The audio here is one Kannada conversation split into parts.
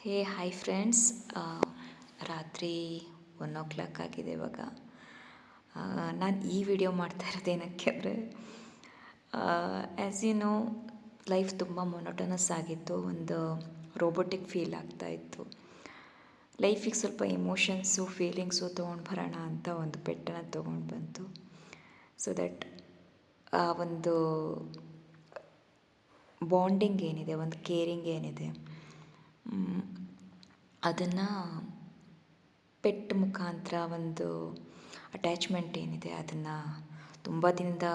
Hi friends. ರಾತ್ರಿ 1 o'clock ಆಗಿದೆ ಇವಾಗ. ನಾನು ಈ ವಿಡಿಯೋ ಮಾಡ್ತಾ ಇರೋದು ಏನಕ್ಕೆ ಅಂದರೆ, ಆ್ಯಸ್ ಯು ನೋ, ಲೈಫ್ ತುಂಬ ಮೊನೋಟನಸ್ ಆಗಿತ್ತು. ಒಂದು ರೋಬೋಟಿಕ್ ಫೀಲ್ ಆಗ್ತಾಯಿತ್ತು. ಲೈಫಿಗೆ ಸ್ವಲ್ಪ ಎಮೋಷನ್ಸು ಫೀಲಿಂಗ್ಸು ತೊಗೊಂಡು ಬರೋಣ ಅಂತ ಒಂದು ಪೆಟ್ಟನ್ನು ತೊಗೊಂಡು ಬಂತು. ಸೊ ದಟ್ ಆ ಒಂದು ಬಾಂಡಿಂಗ್ ಏನಿದೆ, ಒಂದು ಕೇರಿಂಗ್ ಏನಿದೆ, ಅದನ್ನು ಪೆಟ್ ಮುಖಾಂತರ ಒಂದು ಅಟ್ಯಾಚ್ಮೆಂಟ್ ಏನಿದೆ ಅದನ್ನು ತುಂಬ ದಿನದ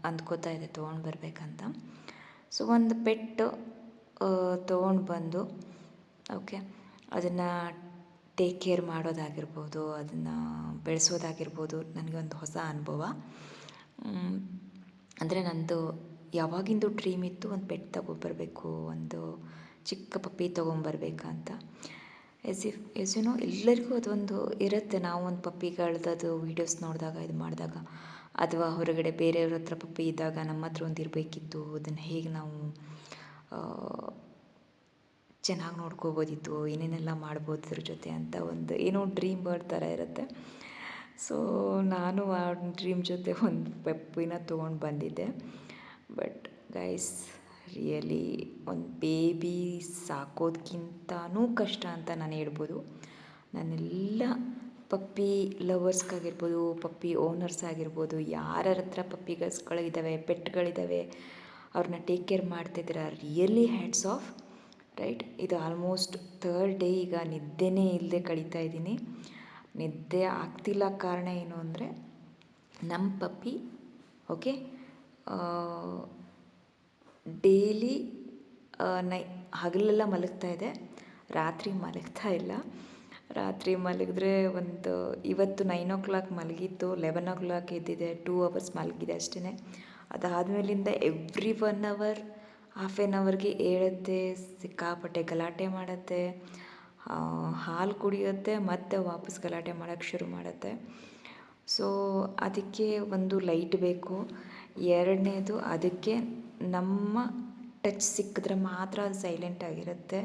ಅಂದ್ಕೋತಾ ಇದೆ ತೊಗೊಂಡು ಬರಬೇಕಂತ. ಸೊ ಒಂದು ಪೆಟ್ಟು ತೊಗೊಂಡು ಬಂದು, ಓಕೆ, ಅದನ್ನು ಟೇಕ್ ಕೇರ್ ಮಾಡೋದಾಗಿರ್ಬೋದು, ಅದನ್ನು ಬೆಳೆಸೋದಾಗಿರ್ಬೋದು, ನನಗೆ ಒಂದು ಹೊಸ ಅನುಭವ. ಅಂದರೆ ನಂದು ಯಾವಾಗಿಂದು ಡ್ರೀಮ್ ಇತ್ತು, ಒಂದು ಪೆಟ್ ತೊಗೊಬರ್ಬೇಕು, ಒಂದು ಚಿಕ್ಕ ಪಪ್ಪಿ ತೊಗೊಂಬರ್ಬೇಕಂತ. ಎಸ್ ಯು ನೋ, ಎಲ್ಲರಿಗೂ ಅದೊಂದು ಇರುತ್ತೆ. ನಾವು ಒಂದು ಪಪ್ಪಿಗಳದ್ದು ವೀಡಿಯೋಸ್ ನೋಡಿದಾಗ, ಇದು ಮಾಡಿದಾಗ, ಅಥವಾ ಹೊರಗಡೆ ಬೇರೆಯವ್ರ ಹತ್ರ ಪಪ್ಪಿ ಇದ್ದಾಗ ನಮ್ಮ ಹತ್ರ ಒಂದು ಇರಬೇಕಿತ್ತು, ಅದನ್ನು ಹೇಗೆ ನಾವು ಚೆನ್ನಾಗಿ ನೋಡ್ಕೋಬೋದಿತ್ತು, ಏನೇನೆಲ್ಲ ಮಾಡ್ಬೋದು ಅದ್ರ ಜೊತೆ ಅಂತ ಒಂದು ಏನೋ ಡ್ರೀಮ್ ಬರ್ಡ್ ಥರ ಇರುತ್ತೆ. ಸೊ ನಾನು ಆ ಡ್ರೀಮ್ ಜೊತೆ ಒಂದು ಪಪ್ಪಿನ ತೊಗೊಂಡು ಬಂದಿದ್ದೆ. ಬಟ್ ಗೈಸ್, ರಿಯಲಿ ಒಂದು ಬೇಬಿ ಸಾಕೋದಕ್ಕಿಂತನೂ ಕಷ್ಟ ಅಂತ ನಾನು ಹೇಳ್ಬೋದು. ನಾನೆಲ್ಲ ಪಪ್ಪಿ ಲವರ್ಸ್ಗಾಗಿರ್ಬೋದು, ಪಪ್ಪಿ ಓನರ್ಸ್ ಆಗಿರ್ಬೋದು, ಯಾರ ಹತ್ರ ಪಪ್ಪಿಗಳಿದ್ದಾವೆ, ಪೆಟ್ಗಳಿದ್ದಾವೆ, ಅವ್ರನ್ನ ಟೇಕ್ ಕೇರ್ ಮಾಡ್ತಿದ್ದೀರಾ, ರಿಯಲಿ ಹ್ಯಾಟ್ಸ್ ಆಫ್, ರೈಟ್. ಇದು ಆಲ್ಮೋಸ್ಟ್ 3rd ಡೇ ಈಗ ನಿದ್ದೆನೇ ಇಲ್ಲದೆ ಕಳೀತಾ ಇದ್ದೀನಿ. ನಿದ್ದೆ ಆಗ್ತಿಲ್ಲ. ಕಾರಣ ಏನು ಅಂದರೆ, ನಮ್ಮ ಪಪ್ಪಿ ಓಕೆ ಡೈಲಿ ಹಗಲೆಲ್ಲ ಮಲಗ್ತಾ ಇದೆ, ರಾತ್ರಿ ಮಲಗ್ತಾ ಇಲ್ಲ. ರಾತ್ರಿ ಮಲಗಿದ್ರೆ ಇವತ್ತು 9 o'clock ಮಲಗಿತ್ತು, 11 o'clock ಎದ್ದಿದೆ, 2 hours ಮಲಗಿದೆ ಅಷ್ಟೇ. ಅದಾದಮೇಲಿಂದ ಎವ್ರಿ 1 hour, ಹಾಫ್ ಆನ್ ಅವರ್ಗೆ ಹೇಳುತ್ತೆ, ಸಿಕ್ಕಾಪಟ್ಟೆ ಗಲಾಟೆ ಮಾಡುತ್ತೆ, ಹಾಲು ಕುಡಿಯುತ್ತೆ, ಮತ್ತೆ ವಾಪಸ್ ಗಲಾಟೆ ಮಾಡೋಕ್ಕೆ ಶುರು ಮಾಡುತ್ತೆ. ಸೊ ಅದಕ್ಕೆ ಒಂದು ಲೈಟ್ ಬೇಕು. ಎರಡನೇದು, ಅದಕ್ಕೆ ನಮ್ಮ ಟಚ್ ಸಿಕ್ಕಿದ್ರೆ ಮಾತ್ರ ಅದು ಸೈಲೆಂಟಾಗಿರುತ್ತೆ,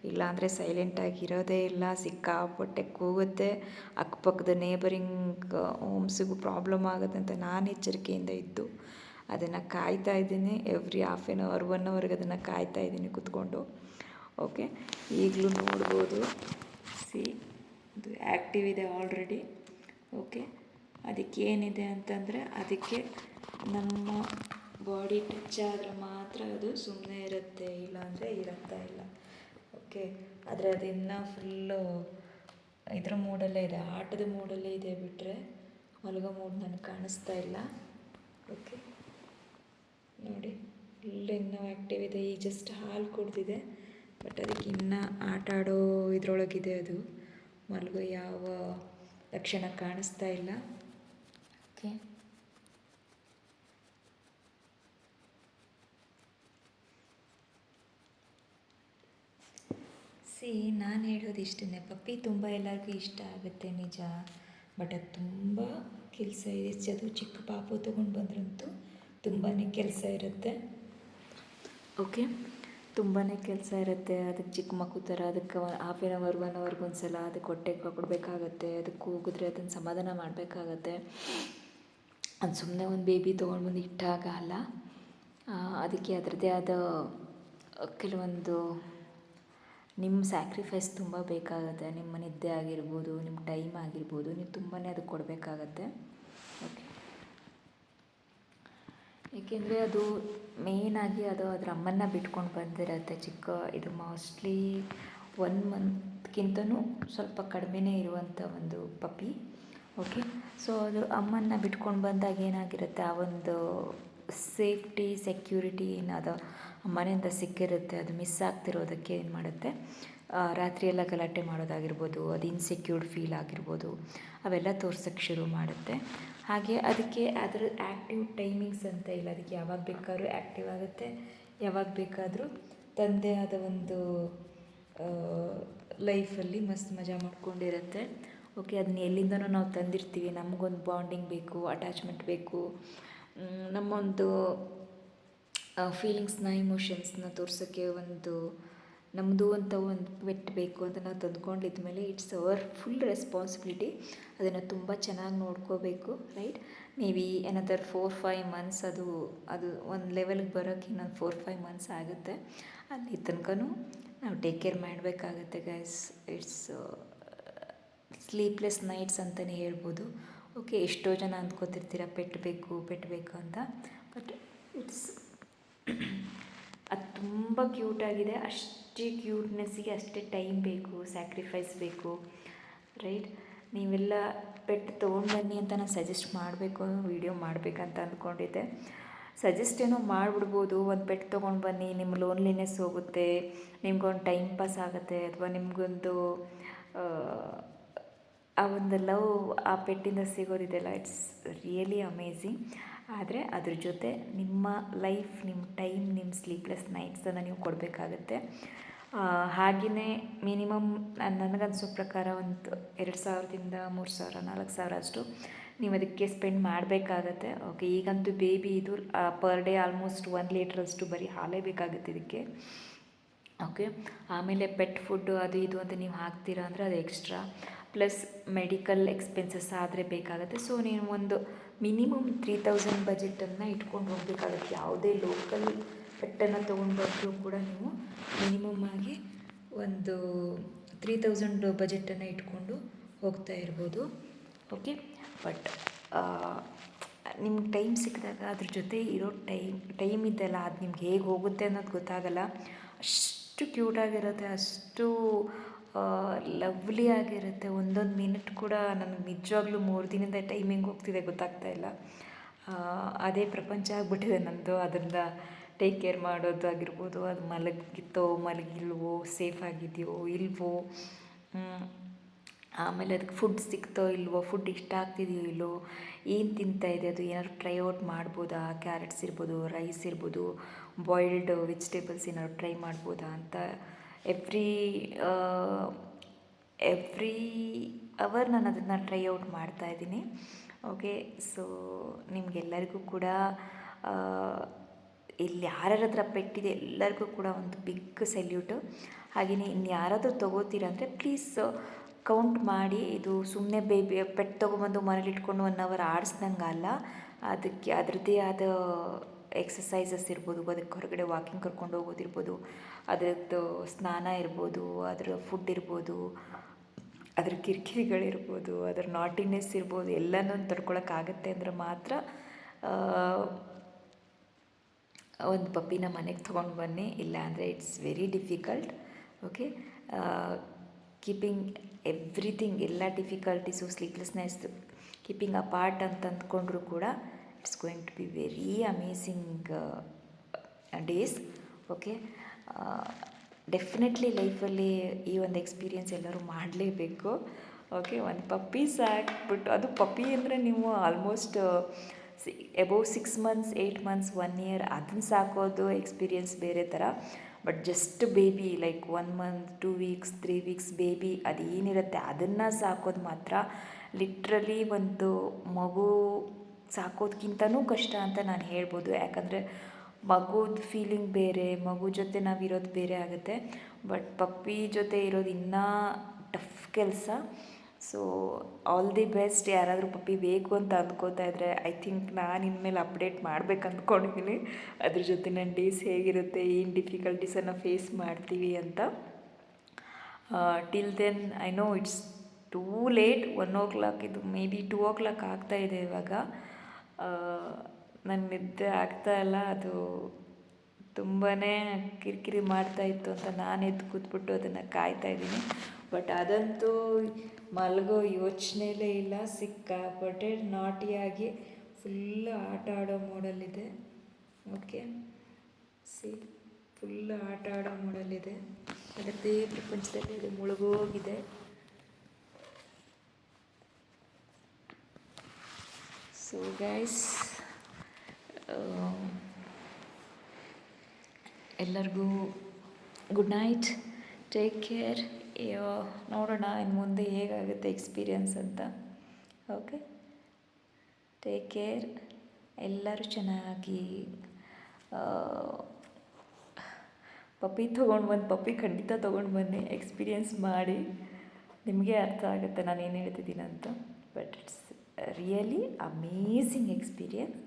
ಇಲ್ಲಾಂದರೆ ಸೈಲೆಂಟಾಗಿರೋದೇ ಇಲ್ಲ. ಸಿಕ್ಕಾಪಟ್ಟೆ ಕೂಗುತ್ತೆ, ಅಕ್ಕಪಕ್ಕದ ನೇಬರಿಂಗ್ ಹೋಮ್ಸಿಗೂ ಪ್ರಾಬ್ಲಮ್ ಆಗುತ್ತೆ ಅಂತ ನಾನು ಎಚ್ಚರಿಕೆಯಿಂದ ಇದ್ದು ಅದನ್ನು ಕಾಯ್ತಾ ಇದ್ದೀನಿ. ಎವ್ರಿ ಹಾಫ್ ಆನ್ ಅವರ್ 1 hourಗೆ ಅದನ್ನು ಕಾಯ್ತಾ ಇದ್ದೀನಿ ಕೂತ್ಕೊಂಡು. ಓಕೆ, ಈಗಲೂ ನೋಡ್ಬೋದು, ಇದು ಆ್ಯಕ್ಟಿವ್ ಇದೆ ಆಲ್ರೆಡಿ. ಓಕೆ, ಅದಕ್ಕೇನಿದೆ ಅಂತಂದರೆ, ಅದಕ್ಕೆ ನಮ್ಮ ಬಾಡಿ ಟಚ್ ಆದರೆ ಮಾತ್ರ ಅದು ಸುಮ್ಮನೆ ಇರುತ್ತೆ, ಇಲ್ಲಾಂದರೆ ಇರುತ್ತಾ ಇಲ್ಲ. ಓಕೆ, ಆದರೆ ಅದಿನ್ನು ಫುಲ್ಲು ಇದರ ಮೂಡಲ್ಲೇ ಇದೆ, ಆಟದ ಮೂಡಲ್ಲೇ ಇದೆ, ಬಿಟ್ಟರೆ ಮಲಗೋ ಮೂಡ್ ನನಗೆ ಕಾಣಿಸ್ತಾ ಇಲ್ಲ. ಓಕೆ ನೋಡಿ, ಇನ್ನೂ ಆ್ಯಕ್ಟಿವ್ ಇದೆ. ಈಗ ಜಸ್ಟ್ ಹಾಲು ಕುಡಿದಿದೆ, ಬಟ್ ಅದಕ್ಕೆ ಇನ್ನೂ ಆಟ ಆಡೋ ಇದರೊಳಗಿದೆ. ಅದು ಮಲಗೋ ಯಾವ ಲಕ್ಷಣ ಕಾಣಿಸ್ತಾ ಇಲ್ಲ. ಓಕೆ, ನಾನು ಹೇಳೋದು ಇಷ್ಟೇ, ಪಪ್ಪಿ ತುಂಬ ಎಲ್ಲರಿಗೂ ಇಷ್ಟ ಆಗುತ್ತೆ ನಿಜ, ಬಟ್ ಅದು ತುಂಬ ಕೆಲಸ ಇದೆ. ಅದು ಚಿಕ್ಕ ಪಾಪು ತೊಗೊಂಡು ಬಂದ್ರಂತೂ ತುಂಬಾ ಕೆಲಸ ಇರುತ್ತೆ. ಓಕೆ, ತುಂಬಾ ಕೆಲಸ ಇರುತ್ತೆ. ಅದಕ್ಕೆ ಚಿಕ್ಕ ಮಗು ಥರ ಅದಕ್ಕೆ ಹಾಫ್ ಆನ್ ಅವರ್ 1 hourಗೆ ಒಂದು ಸಲ ಅದಕ್ಕೆ ಹೊಟ್ಟೆಗೆ ಕೊಡಬೇಕಾಗತ್ತೆ, ಅದಕ್ಕೆ ಕೂಗಿದ್ರೆ ಅದನ್ನು ಸಮಾಧಾನ ಮಾಡಬೇಕಾಗತ್ತೆ. ಅದು ಸುಮ್ಮನೆ ಒಂದು ಬೇಬಿ ತೊಗೊಂಡು ಬಂದು ಇಟ್ಟಾಗ ಅಲ್ಲ, ಅದಕ್ಕೆ ಅದರದ್ದೇ ಆದ ಕೆಲವೊಂದು ನಿಮ್ಮ ಸ್ಯಾಕ್ರಿಫೈಸ್ ತುಂಬ ಬೇಕಾಗುತ್ತೆ. ನಿಮ್ಮ ನಿದ್ದೆ ಆಗಿರ್ಬೋದು, ನಿಮ್ಮ ಟೈಮ್ ಆಗಿರ್ಬೋದು, ನೀವು ತುಂಬಾ ಅದಕ್ಕೆ ಕೊಡಬೇಕಾಗತ್ತೆ. ಓಕೆ, ಏಕೆಂದರೆ ಅದು ಮೇಯ್ನಾಗಿ ಅದು ಅದರ ಅಮ್ಮನ್ನ ಬಿಟ್ಕೊಂಡು ಬಂದಿರುತ್ತೆ. ಇದು ಮೋಸ್ಟ್ಲಿ 1 monthಗಿಂತನೂ ಸ್ವಲ್ಪ ಕಡಿಮೆನೇ ಇರುವಂಥ ಒಂದು ಪಪ್ಪಿ. ಓಕೆ, ಸೊ ಅದು ಅಮ್ಮನ್ನ ಬಿಟ್ಕೊಂಡು ಬಂದಾಗ ಏನಾಗಿರುತ್ತೆ, ಆ ಒಂದು ಸೇಫ್ಟಿ, ಸೆಕ್ಯೂರಿಟಿ ಅದು ಮನೆಯಿಂದ ಸಿಕ್ಕಿರುತ್ತೆ. ಅದು ಮಿಸ್ ಆಗ್ತಿರೋದಕ್ಕೆ ಏನು ಮಾಡುತ್ತೆ, ರಾತ್ರಿ ಎಲ್ಲ ಗಲಾಟೆ ಮಾಡೋದಾಗಿರ್ಬೋದು, ಅದು ಇನ್ಸೆಕ್ಯೂರ್ಡ್ ಫೀಲ್ ಆಗಿರ್ಬೋದು, ಅವೆಲ್ಲ ತೋರ್ಸೋಕ್ಕೆ ಶುರು ಮಾಡುತ್ತೆ. ಹಾಗೆ ಅದಕ್ಕೆ ಅದರ ಆ್ಯಕ್ಟಿವ್ ಟೈಮಿಂಗ್ಸ್ ಅಂತ ಇಲ್ಲ. ಅದಕ್ಕೆ ಯಾವಾಗ ಬೇಕಾದ್ರೂ ಆ್ಯಕ್ಟಿವ್ ಆಗುತ್ತೆ, ಯಾವಾಗ ಬೇಕಾದರೂ ತಂದೆ ಆದ ಒಂದು ಲೈಫಲ್ಲಿ ಮಸ್ತ್ ಮಜಾ ಮಾಡ್ಕೊಂಡಿರುತ್ತೆ. ಓಕೆ, ಅದನ್ನ ಎಲ್ಲಿಂದನೂ ನಾವು ತಂದಿರ್ತೀವಿ, ನಮಗೊಂದು ಬಾಂಡಿಂಗ್ ಬೇಕು, ಅಟ್ಯಾಚ್ಮೆಂಟ್ ಬೇಕು, ನಮ್ಮೊಂದು ಫೀಲಿಂಗ್ಸ್ನ, ಇಮೋಷನ್ಸ್ನ ತೋರ್ಸೋಕ್ಕೆ ಒಂದು ನಮ್ಮದು ಅಂತ ಒಂದು ಪೆಟ್ ಬೇಕು ಅಂತ ನಾವು ತಂದ್ಕೊಂಡಿದ್ಮೇಲೆ ಇಟ್ಸ್ ಅವರ್ ಫುಲ್ ರೆಸ್ಪಾನ್ಸಿಬಿಲಿಟಿ. ಅದನ್ನು ತುಂಬ ಚೆನ್ನಾಗಿ ನೋಡ್ಕೋಬೇಕು, ರೈಟ್. ನೀವು ಏನದರ್ 4-5 ಮಂತ್ಸ್ ಅದು ಅದು ಒಂದು ಲೆವೆಲ್ಗೆ ಬರೋಕ್ಕೆ ಇನ್ನೊಂದು 4-5 ಮಂತ್ಸ್ ಆಗುತ್ತೆ. ಅಲ್ಲಿ ತನಕನೂ ನಾವು ಟೇಕ್ ಕೇರ್ ಮಾಡಬೇಕಾಗತ್ತೆ ಗೈಸ್. ಇಟ್ಸ್ ಸ್ಲೀಪ್ಲೆಸ್ ನೈಟ್ಸ್ ಅಂತಲೇ ಹೇಳ್ಬೋದು. ಓಕೆ, ಎಷ್ಟೋ ಜನ ಅಂದ್ಕೋತಿರ್ತೀರ ಪೆಟ್ ಬೇಕು ಅಂತ, ಬಟ್ ಇಟ್ಸ್ ಅದು ತುಂಬ ಕ್ಯೂಟಾಗಿದೆ. ಅಷ್ಟೇ ಕ್ಯೂಟ್ನೆಸ್ಸಿಗೆ ಅಷ್ಟೇ ಟೈಮ್ ಬೇಕು, ಸ್ಯಾಕ್ರಿಫೈಸ್ ಬೇಕು, ರೈಟ್. ನೀವೆಲ್ಲ ಪೆಟ್ ತೊಗೊಂಡ್ಬನ್ನಿ ಅಂತ ನಾನು ಸಜೆಸ್ಟ್ ಮಾಡಬೇಕು, ವೀಡಿಯೋ ಮಾಡಬೇಕಂತ ಅಂದ್ಕೊಂಡಿದ್ದೆ. ಸಜೆಸ್ಟ್ ಏನೋ ಮಾಡಿಬಿಡ್ಬೋದು, ಒಂದು ಪೆಟ್ ತೊಗೊಂಡು ಬನ್ನಿ, ನಿಮ್ಮ ಲೋನ್ಲಿನೆಸ್ ಹೋಗುತ್ತೆ, ನಿಮ್ಗೊಂದು ಟೈಮ್ ಪಾಸ್ ಆಗುತ್ತೆ, ಅಥವಾ ನಿಮಗೊಂದು ಆ ಒಂದು ಲವ್ ಆ ಪೆಟ್ಟಿಂದ ಸಿಗೋದಿದೆಯಲ್ಲ, ಇಟ್ಸ್ ರಿಯಲಿ ಅಮೇಝಿಂಗ್. ಆದರೆ ಅದ್ರ ಜೊತೆ ನಿಮ್ಮ ಲೈಫ್, ನಿಮ್ಮ ಟೈಮ್, ನಿಮ್ಮ ಸ್ಲೀಪ್ಲೆಸ್ ನೈಟ್ಸನ್ನು ನೀವು ಕೊಡಬೇಕಾಗತ್ತೆ. ಹಾಗೆಯೇ ಮಿನಿಮಮ್ ನನಗನ್ಸೋ ಪ್ರಕಾರ ಒಂದು 2,000ದಿಂದ 3,000 4,000 ಅಷ್ಟು ನೀವು ಅದಕ್ಕೆ ಸ್ಪೆಂಡ್ ಮಾಡಬೇಕಾಗತ್ತೆ. ಓಕೆ, ಈಗಂತೂ ಬೇಬಿ ಇದು ಪರ್ ಡೇ ಆಲ್ಮೋಸ್ಟ್ 1 ಲೀಟ್ರಷ್ಟು ಬರೀ ಹಾಲೇ ಬೇಕಾಗುತ್ತೆ ಇದಕ್ಕೆ. ಓಕೆ, ಆಮೇಲೆ ಪೆಟ್ ಫುಡ್ಡು ಅದು ಇದು ಅಂತ ನೀವು ಹಾಕ್ತೀರಾ ಅಂದರೆ ಅದು ಎಕ್ಸ್ಟ್ರಾ, ಪ್ಲಸ್ ಮೆಡಿಕಲ್ ಎಕ್ಸ್ಪೆನ್ಸಸ್ ಆದರೆ ಬೇಕಾಗುತ್ತೆ. ಸೊ ನೀವು ಒಂದು ಮಿನಿಮಮ್ 3,000 ಬಜೆಟನ್ನು ಇಟ್ಕೊಂಡು ಹೋಗಬೇಕಾಗುತ್ತೆ. ಯಾವುದೇ ಲೋಕಲ್ ಪೆಟ್ಟನ್ನು ತೊಗೊಂಡ್ಬಂದರೂ ಕೂಡ ನೀವು ಮಿನಿಮಮ್ ಆಗಿ ಒಂದು 3,000 ಬಜೆಟನ್ನು ಇಟ್ಕೊಂಡು ಹೋಗ್ತಾ ಇರ್ಬೋದು. ಓಕೆ, ಬಟ್ ನಿಮ್ಗೆ ಟೈಮ್ ಸಿಕ್ಕಿದಾಗ ಅದ್ರ ಜೊತೆ ಇರೋ ಟೈಮ್ ಇದೆಯಲ್ಲ, ಅದು ನಿಮ್ಗೆ ಹೇಗೆ ಹೋಗುತ್ತೆ ಅನ್ನೋದು ಗೊತ್ತಾಗಲ್ಲ. ಅಷ್ಟು ಕ್ಯೂಟಾಗಿರುತ್ತೆ, ಅಷ್ಟು ಲವ್ಲಿ ಆಗಿರುತ್ತೆ. ಒಂದೊಂದು ಮಿನಿಟ್ ಕೂಡ ನನಗೆ ನಿಜವಾಗ್ಲೂ 3 ದಿನದ ಟೈಮಿಂಗ್ ಹೋಗ್ತಿದೆ ಗೊತ್ತಾಗ್ತಾಯಿಲ್ಲ. ಅದೇ ಪ್ರಪಂಚ ಆಗಿಬಿಟ್ಟಿದೆ ನನ್ನದು. ಅದರಿಂದ ಟೇಕ್ ಕೇರ್ ಮಾಡೋದಾಗಿರ್ಬೋದು, ಅದು ಮಲಗಿಲ್ವೋ, ಸೇಫ್ ಆಗಿದೆಯೋ ಇಲ್ವೋ, ಆಮೇಲೆ ಅದಕ್ಕೆ ಫುಡ್ ಸಿಗ್ತೋ ಇಲ್ವೋ, ಫುಡ್ ಇಷ್ಟ ಆಗ್ತಿದೆಯೋ ಇಲ್ಲೋ, ಏನು ತಿಂತಾಯಿದೆ, ಅದು ಏನಾದ್ರು ಟ್ರೈ ಔಟ್ ಮಾಡ್ಬೋದಾ, ಕ್ಯಾರೆಟ್ಸ್ ಇರ್ಬೋದು, ರೈಸ್ ಇರ್ಬೋದು, ಬಾಯ್ಲ್ಡ್ ವೆಜಿಟೇಬಲ್ಸ್ ಏನಾದ್ರು ಟ್ರೈ ಮಾಡ್ಬೋದಾ ಅಂತ ಎವ್ರಿ ಅವರ್ ನಾನು ಅದನ್ನು ಟ್ರೈ ಔಟ್ ಮಾಡ್ತಾಯಿದ್ದೀನಿ. ಓಕೆ, ಸೊ ನಿಮಗೆಲ್ಲರಿಗೂ ಕೂಡ ಇಲ್ಲಿ ಯಾರ್ಯಾರ ಹತ್ರ ಪೆಟ್ಟಿದೆ ಎಲ್ಲರಿಗೂ ಕೂಡ ಒಂದು ಬಿಗ್ ಸೆಲ್ಯೂಟು. ಹಾಗೆಯೇ ಇನ್ನು ಯಾರಾದರೂ ತೊಗೋತೀರ ಅಂದರೆ ಪ್ಲೀಸ್ ಕೌಂಟ್ ಮಾಡಿ. ಇದು ಸುಮ್ಮನೆ ಬೇಬಿ ಪೆಟ್ ತೊಗೊಂಬಂದು ಮನೇಲಿ ಇಟ್ಕೊಂಡು 1 ಅವರ್ ಆಡಿಸ್ದಂಗೆ ಅಲ್ಲ. ಅದಕ್ಕೆ ಅದರದ್ದೇ ಆದ ಎಕ್ಸಸೈಸಸ್ ಇರ್ಬೋದು, ಅದಕ್ಕೆ ಹೊರಗಡೆ ವಾಕಿಂಗ್ ಕರ್ಕೊಂಡು ಹೋಗೋದಿರ್ಬೋದು, ಅದರದ್ದು ಸ್ನಾನ ಇರ್ಬೋದು, ಅದರ ಫುಡ್ ಇರ್ಬೋದು, ಅದ್ರ ಕಿರಿಕಿರಿಗಳಿರ್ಬೋದು, ಅದರ ನಾಟಿನೆಸ್ ಇರ್ಬೋದು, ಎಲ್ಲನೂ ತಡ್ಕೊಳಕ್ಕಾಗತ್ತೆ ಅಂದರೆ ಮಾತ್ರ ಒಂದು ಪಪ್ಪಿನ ಮನೆಗೆ ತೊಗೊಂಡು ಬನ್ನಿ. ಇಲ್ಲ ಅಂದರೆ it's very difficult. Okay, keeping everything, ಎಲ್ಲ ಡಿಫಿಕಲ್ಟೀಸು, ಸ್ಲೀಪ್ಲೆಸ್ನೆಸ್ ಕೀಪಿಂಗ್ ಅಪಾರ್ಟ್ ಅಂತ ಅಂದ್ಕೊಂಡ್ರೂ ಕೂಡ it's going to be very amazing days. Okay, definitely ಲೈಫಲ್ಲಿ ಈ ಒಂದು ಎಕ್ಸ್ಪೀರಿಯೆನ್ಸ್ ಎಲ್ಲರೂ ಮಾಡಲೇಬೇಕು. ಓಕೆ, ಒಂದು ಪಪ್ಪಿ ಸಾಕ್ಬಿಟ್ಟು, ಅದು ಪಪ್ಪಿ ಅಂದರೆ ನೀವು almost above 6 months 8 months 1 year ಅದನ್ನು ಸಾಕೋದು ಎಕ್ಸ್ಪೀರಿಯೆನ್ಸ್ ಬೇರೆ ಥರ. But just baby like 1 month 2 weeks 3 weeks baby ಅದೇನಿರುತ್ತೆ ಅದನ್ನು ಸಾಕೋದು ಮಾತ್ರ ಲಿಟ್ರಲಿ ಒಂದು ಮಗು ಸಾಕೋದಕ್ಕಿಂತನೂ ಕಷ್ಟ ಅಂತ ನಾನು ಹೇಳ್ಬೋದು. ಯಾಕಂದರೆ ಮಗುದ ಫೀಲಿಂಗ್ ಬೇರೆ, ಮಗು ಜೊತೆ ನಾವಿರೋದು ಬೇರೆ ಆಗುತ್ತೆ. ಬಟ್ ಪಪ್ಪಿ ಜೊತೆ ಇರೋದು ಇನ್ನೂ ಟಫ್ ಕೆಲಸ. So all the best. ಯಾರಾದರೂ ಪಪ್ಪಿ ಬೇಕು ಅಂತ ಅಂದ್ಕೋತಾ ಇದ್ದರೆ ಐ ಥಿಂಕ್ ನಾನು ಇನ್ಮೇಲೆ ಅಪ್ಡೇಟ್ ಮಾಡ್ಬೇಕು ಅಂದ್ಕೊಂಡಿದ್ದೀನಿ. ಅದ್ರ ಜೊತೆ ನನ್ನ ಡೇಸ್ ಹೇಗಿರುತ್ತೆ, ಏನು ಡಿಫಿಕಲ್ಟೀಸನ್ನು ಫೇಸ್ ಮಾಡ್ತೀವಿ ಅಂತ. Till then I know it's too late. 1 o'clock, ಇದು ಮೇ ಬಿ 2 o'clock ಆಗ್ತಾಯಿದೆ ಇವಾಗ. ನನ್ನ ನಿದ್ದೆ ಆಗ್ತಾಯಿಲ್ಲ, ಅದು ತುಂಬಾ ಕಿರಿಕಿರಿ ಮಾಡ್ತಾಯಿತ್ತು ಅಂತ ನಾನು ಎದ್ದು ಕೂತ್ಬಿಟ್ಟು ಅದನ್ನು ಕಾಯ್ತಾಯಿದ್ದೀನಿ. ಬಟ್ ಅದಂತೂ ಮಲಗೋ ಯೋಚನೆಯಲ್ಲೇ ಇಲ್ಲ, ಸಿಕ್ಕಾಪಟ್ಟೆ ನಾಟಿಯಾಗಿ ಫುಲ್ ಆಟ ಆಡೋ ಮೂಡಲ್ಲಿದೆ. ಓಕೆ, ಫುಲ್ ಆಟ ಆಡೋ ಮೂಡಲ್ಲಿದೆ, ಅದರದ್ದೇ ಪ್ರಪಂಚದಲ್ಲಿ ಅದು ಮುಳುಗೋಗಿದೆ. ಸೊ ಗೈಸ್, ಎಲ್ಲರಿಗೂ ಗುಡ್ ನೈಟ್, ಟೇಕ್ ಕೇರ್. ನೋಡೋಣ ಇನ್ನು ಮುಂದೆ ಹೇಗಾಗುತ್ತೆ ಎಕ್ಸ್ಪೀರಿಯನ್ಸ್ ಅಂತ. Okay, take care. ಎಲ್ಲರೂ ಚೆನ್ನಾಗಿ ಪಪ್ಪಿ ತೊಗೊಂಡು ಬಂದು ಪಪ್ಪಿ ಖಂಡಿತ ತೊಗೊಂಡು ಬನ್ನಿ, ಎಕ್ಸ್ಪೀರಿಯೆನ್ಸ್ ಮಾಡಿ, ನಿಮಗೆ ಅರ್ಥ ಆಗುತ್ತೆ ನಾನು ಏನು ಹೇಳ್ತಿದ್ದೀನಿ ಅಂತ. But it's really amazing experience,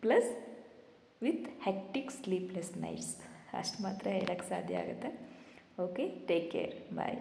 plus with hectic sleepless nights, ಅಷ್ಟು ಮಾತ್ರ ಹೇಳೋಕ್ಕೆ ಸಾಧ್ಯ ಆಗುತ್ತೆ. ಓಕೆ, ಟೇಕ್ ಕೇರ್, ಬಾಯ್.